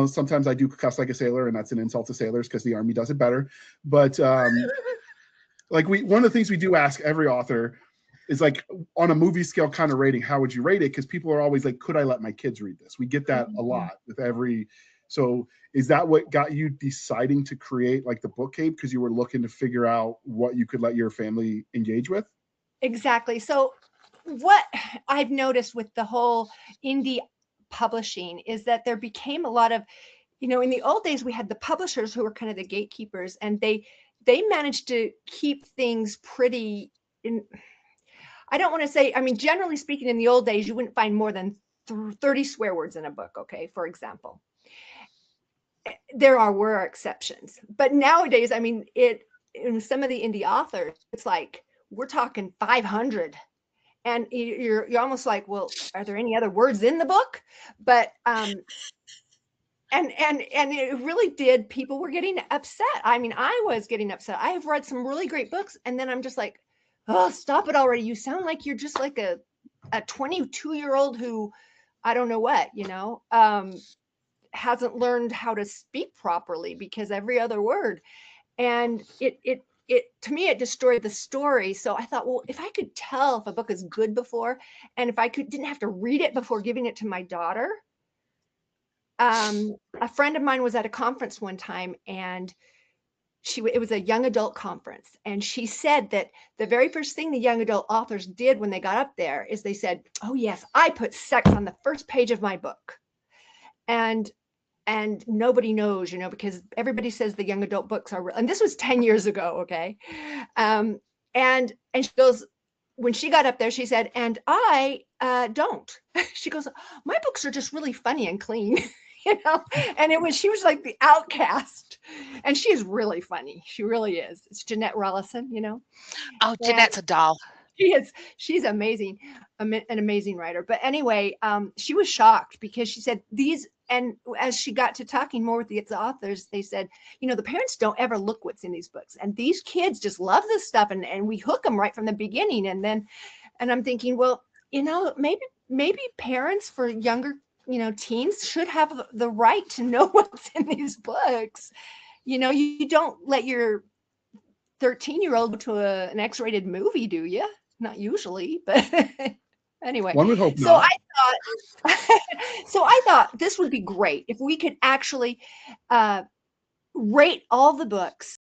Sometimes I do cuss like a sailor, and that's an insult to sailors because the Army does it better. But like one of the things we do ask every author is like on a movie scale kind of rating, how would you rate it? Because people are always like, could I let my kids read this? We get that a lot with every. So is that what got you deciding to create like the book cave? Because you were looking to figure out what you could let your family engage with? Exactly. So what I've noticed with the whole indie publishing is that there became a lot of, in the old days we had the publishers who were kind of the gatekeepers, and they managed to keep things pretty in. I don't want to say, I mean, generally speaking, in the old days, you wouldn't find more than 30 swear words in a book. Okay. For example, were exceptions, but nowadays, I mean, in some of the indie authors, it's like, we're talking 500. And you're almost like, well, are there any other words in the book? But and it really did. People were getting upset. I mean, I was getting upset. I have read some really great books, and then I'm just like, oh, stop it already. You sound like you're just like a 22-year-old who, I don't know what, hasn't learned how to speak properly because every other word. And it to me, it destroyed the story. So I thought, well, if I could tell if a book is good before, and if I didn't have to read it before giving it to my daughter. A friend of mine was at a conference one time, and it was a young adult conference, and she said that the very first thing the young adult authors did when they got up there is they said, oh yes, I put sex on the first page of my book. And nobody knows, because everybody says the young adult books are real. And this was 10 years ago. Okay. And she goes, when she got up there, she said, and I don't. She goes, my books are just really funny and clean, and she was like the outcast, and she is really funny. She really is. It's Jeanette Rollison, Oh, Jeanette's a doll. She's amazing, an amazing writer. But anyway, she was shocked because she said and as she got to talking more with the authors, they said, the parents don't ever look what's in these books, and these kids just love this stuff, and we hook them right from the beginning. And I'm thinking, well, maybe parents for younger, teens should have the right to know what's in these books. You don't let your 13-year-old go to an X-rated movie, do you? Not usually, but anyway. One would hope so not. I thought this would be great if we could actually rate all the books